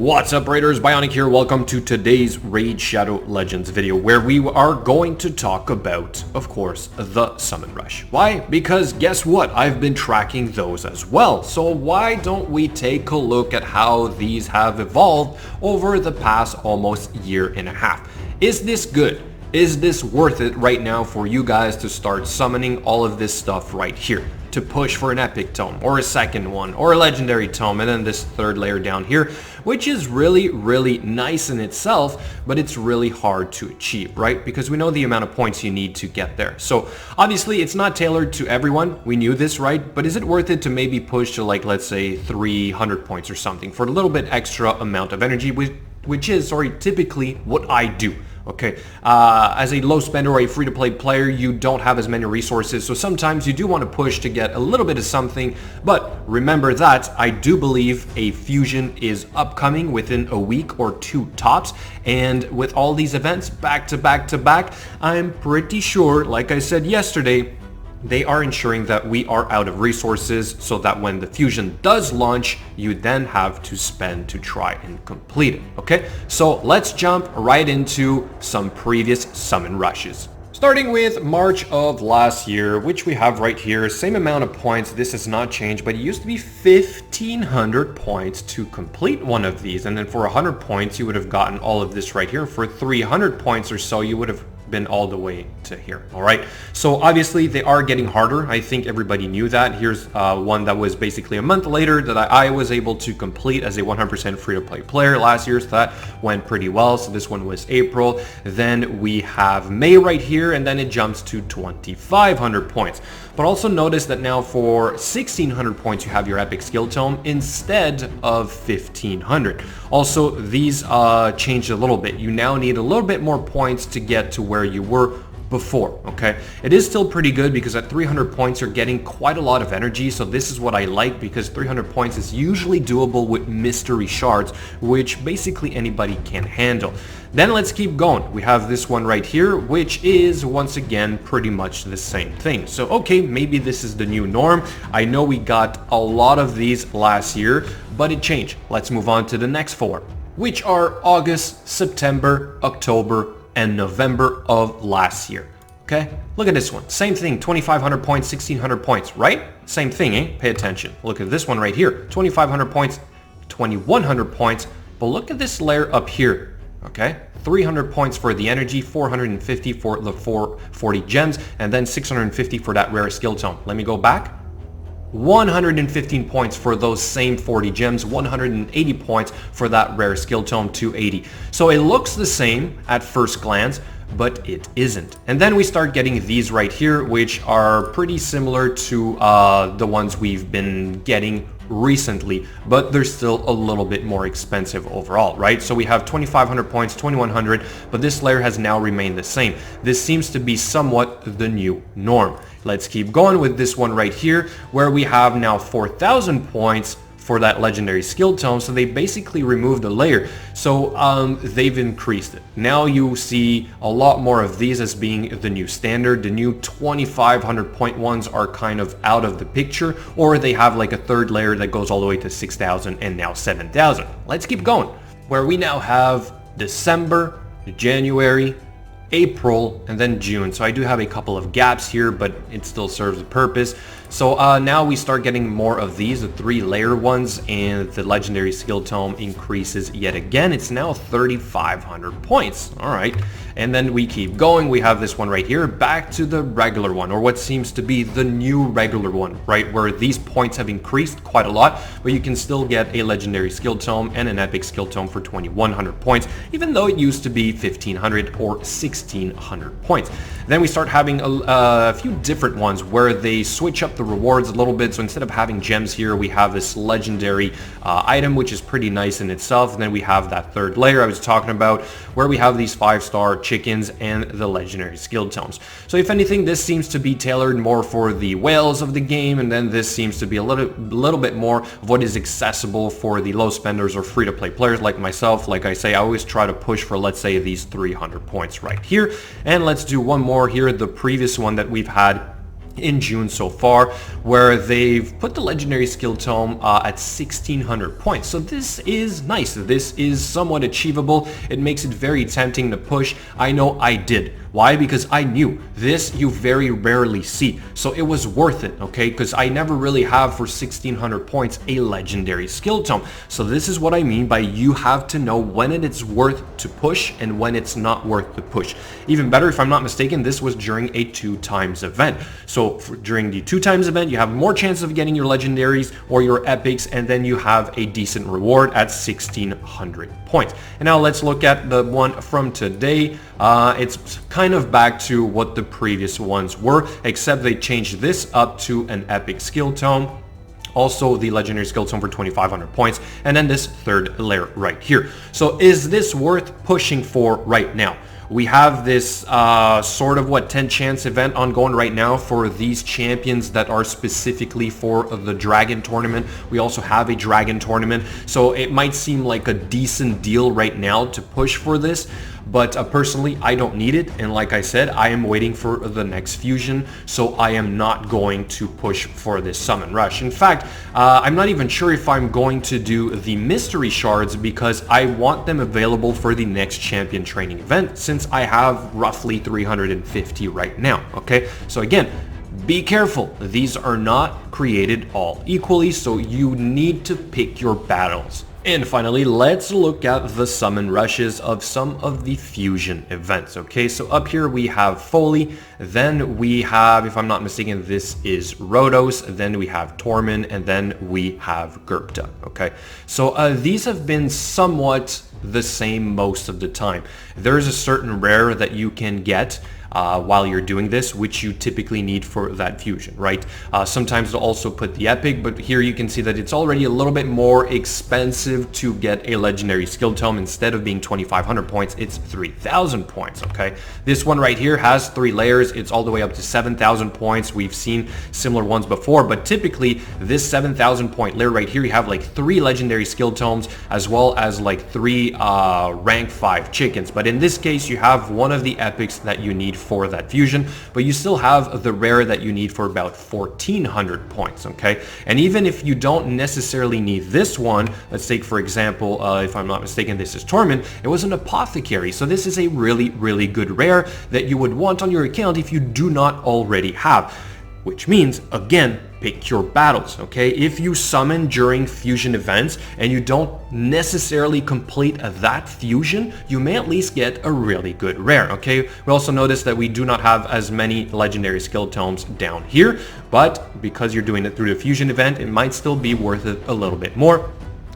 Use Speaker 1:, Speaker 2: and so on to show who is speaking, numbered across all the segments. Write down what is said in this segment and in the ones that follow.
Speaker 1: What's up, Raiders? Bionic here. Welcome to today's Raid Shadow Legends video, where we are going to talk about, of course, the Summon Rush. Why? Because guess what? I've been tracking those as well. So why don't we take a look at how these have evolved over the past almost year and a half? Is this good? Is this worth it right now for you guys to start summoning all of this stuff right here? To push for an epic tome or a second one or a legendary tome, and then this third layer down here, which is really nice in itself, but it's really hard to achieve, right? Because we know the amount of points you need to get there. So obviously it's not tailored to everyone. We knew this, right? But is it worth it to maybe push to, like, let's say 300 points or something for a little bit extra amount of energy, which is, typically what I do. Okay, as a low spender or a free-to-play player, you don't have as many resources, so sometimes you do want to push to get a little bit of something, but remember that I do believe a fusion is upcoming within a week or two tops, and with all these events back to back, I'm pretty sure, like I said yesterday, they are ensuring that we are out of resources so that when the fusion does launch, you then have to spend to try and complete it, okay? So let's jump right into some previous summon rushes. Starting with March of last year, which we have right here, same amount of points. This has not changed, but it used to be 1,500 points to complete one of these. And then for 100 points, you would have gotten all of this right here. For 300 points or so, you would have been all the way to here. All right, so obviously they are getting harder. I think everybody knew that. Here's one that was basically a month later that I was able to complete as a 100% free-to-play player last year, so that went pretty well. So this one was April. Then we have May right here, and then it jumps to 2,500 points. But also notice that now for 1,600 points you have your epic skill tome instead of 1,500. Also, these changed a little bit. You now need a little bit more points to get to where you were before, okay? It is still pretty good because at 300 points you're getting quite a lot of energy, so this is what I like, because 300 points is usually doable with mystery shards, which basically anybody can handle. Then let's keep going. We have this one right here, which is once again pretty much the same thing. So okay, maybe this is the new norm. I know we got a lot of these last year, but it changed. Let's move on to the next four, which are August, September, October, and November of last year. Okay, look at this one. Same thing, 2,500 points, 1,600 points, right? Same thing, eh? Pay attention. Look at this one right here, 2,500 points, 2,100 points, but look at this layer up here, okay? 300 points for the energy, 450 for the 440 gems, and then 650 for that rare skill tome. Let me go back. 115 points for those same 40 gems, 180 points for that rare skill tome, 280. So it looks the same at first glance, but it isn't. And then we start getting these right here, which are pretty similar to the ones we've been getting recently, but they're still a little bit more expensive overall, right? So we have 2,500 points, 2,100, but this layer has now remained the same. This seems to be somewhat the new norm. Let's keep going with this one right here, where we have now 4,000 points for that legendary skill tome. So they basically removed a layer, so they've increased it. Now you see a lot more of these as being the new standard. The new 2,500 point ones are kind of out of the picture, or they have like a third layer that goes all the way to 6,000 and now 7,000. Let's keep going, where we now have December, January, April, and then June. So I do have a couple of gaps here, but it still serves a purpose. So now we start getting more of these, the 3-layer ones, and the legendary skill tome increases yet again. It's now 3,500 points. All right, and then we keep going. We have this one right here, back to the regular one, or what seems to be the new regular one, right, where these points have increased quite a lot, but you can still get a legendary skill tome and an epic skill tome for 2,100 points, even though it used to be 1,500 or 1,600 points. Then we start having a few different ones where they switch up the rewards a little bit. So instead of having gems here, we have this legendary item, which is pretty nice in itself. And then we have that third layer I was talking about, where we have these 5-star chickens and the legendary skill tomes. So if anything, this seems to be tailored more for the whales of the game, and then this seems to be a little bit more of what is accessible for the low spenders or free-to-play players like myself. Like I say, I always try to push for, let's say, these 300 points right here. And let's do one more here, the previous one that we've had in June so far, where they've put the legendary skill tome at 1600 points. So this is nice. This is somewhat achievable. It makes it very tempting to push. I know I did. Why? Because I knew this you very rarely see. So it was worth it, okay? Because I never really have for 1600 points a legendary skill tome. So this is what I mean by you have to know when it is worth to push and when it's not worth to push. Even better, if I'm not mistaken, this was during a 2x event. So during the 2x event, you have more chance of getting your legendaries or your epics, and then you have a decent reward at 1600 points. And now let's look at the one from today. It's kind of back to what the previous ones were, except they changed this up to an epic skill tome. Also the legendary skill tome for 2500 points, and then this third layer right here. So is this worth pushing for right now? We have this sort of 10 chance event ongoing right now for these champions that are specifically for the dragon tournament. We also have a dragon tournament, so it might seem like a decent deal right now to push for this, but personally I don't need it, and like I said, I am waiting for the next fusion, so I am not going to push for this summon rush. In fact, I'm not even sure if I'm going to do the mystery shards, because I want them available for the next champion training event, since I have roughly 350 right now. Okay, so again, be careful. These are not created all equally, so you need to pick your battles. And finally, let's look at the summon rushes of some of the fusion events. Okay, so up here we have Foley, then we have, if I'm not mistaken, this is Rhodos, then we have Tormund, and then we have Gerpta. Okay, so these have been somewhat the same most of the time. There's a certain rare that you can get while you're doing this, which you typically need for that fusion, right? Sometimes they'll also put the epic, but here you can see that it's already a little bit more expensive to get a legendary skill tome. Instead of being 2500 points, it's 3000 points. Okay, this one right here has 3 layers. It's all the way up to 7000 points. We've seen similar ones before, but typically this 7000 point layer right here, you have like 3 legendary skill tomes as well as like 3 rank 5 chickens. But in this case, you have one of the epics that you need for that fusion, but you still have the rare that you need for about 1400 points. Okay, and even if you don't necessarily need this one, let's take for example, if I'm not mistaken, this is Tormund. It was an apothecary, so this is a really good rare that you would want on your account if you do not already have, which means, again, pick your battles. Okay, if you summon during fusion events and you don't necessarily complete that fusion, you may at least get a really good rare. Okay, we also notice that we do not have as many legendary skill tomes down here, but because you're doing it through the fusion event, it might still be worth it a little bit more.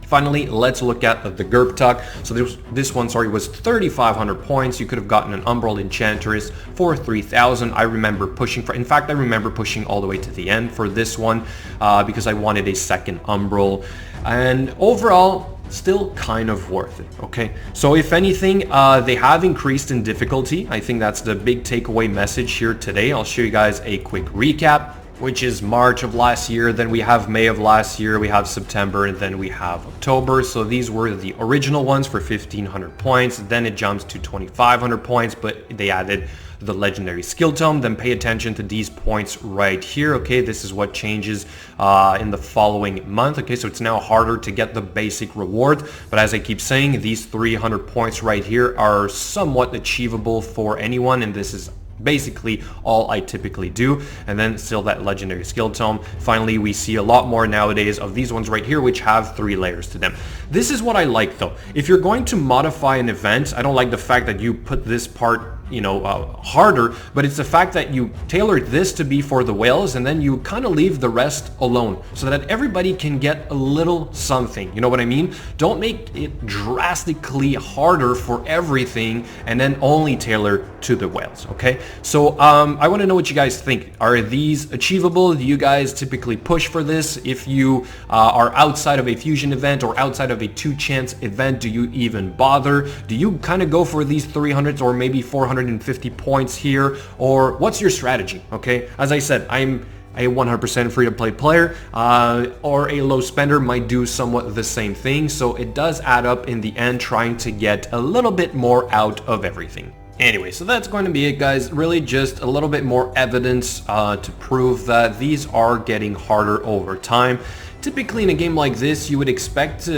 Speaker 1: Finally, let's look at the Gerpta. So this one, sorry, was 3,500 points. You could have gotten an Umbral Enchantress for 3,000. I remember pushing for, in fact, I remember pushing all the way to the end for this one because I wanted a second Umbral. And overall, still kind of worth it. Okay, so if anything, they have increased in difficulty. I think that's the big takeaway message here today. I'll show you guys a quick recap, which is March of last year, then we have May of last year, we have September, and then we have October. So these were the original ones for 1500 points, then it jumps to 2500 points, but they added the legendary skill tome. Then pay attention to these points right here. Okay, this is what changes in the following month. Okay, so it's now harder to get the basic reward, but as I keep saying, these 300 points right here are somewhat achievable for anyone, and this is basically all I typically do. And then still that legendary skill tome. Finally, we see a lot more nowadays of these ones right here, which have 3 layers to them. This is what I like though. If you're going to modify an event, I don't like the fact that you put this part, you know, harder, but it's the fact that you tailored this to be for the whales, and then you kind of leave the rest alone so that everybody can get a little something. You know what I mean? Don't make it drastically harder for everything and then only tailor to the whales. Okay, so I want to know what you guys think. Are these achievable? Do you guys typically push for this? If you are outside of a fusion event or outside of a 2-chance event, do you even bother? Do you kind of go for these 300s or maybe 450 points here, or what's your strategy? Okay, as I said, I'm a 100% free-to-play player, or a low spender might do somewhat the same thing, so it does add up in the end, trying to get a little bit more out of everything. Anyway, so that's going to be it, guys. Really just a little bit more evidence to prove that these are getting harder over time. Typically in a game like this, you would expect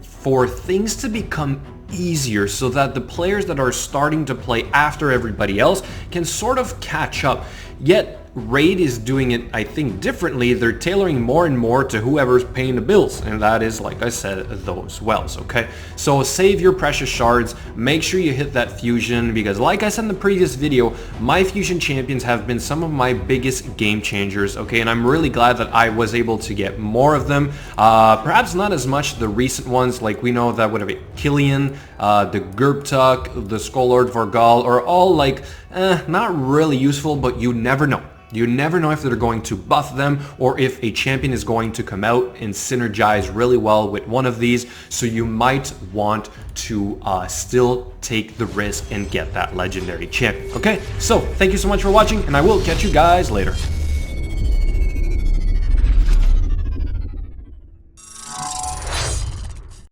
Speaker 1: for things to become easier so that the players that are starting to play after everybody else can sort of catch up. Yet Raid is doing it, I think, differently. They're tailoring more and more to whoever's paying the bills, and that is, like I said, those wells, okay? So save your precious shards, make sure you hit that fusion, because like I said in the previous video, my fusion champions have been some of my biggest game changers, okay? And I'm really glad that I was able to get more of them. Perhaps not as much the recent ones, like we know that would have Killian, the Gerbtuk, the Skullord Vorgal, are all like, not really useful, but you never know. You never know if they're going to buff them or if a champion is going to come out and synergize really well with one of these. So you might want to still take the risk and get that legendary champion. Okay, so thank you so much for watching, and I will catch you guys later.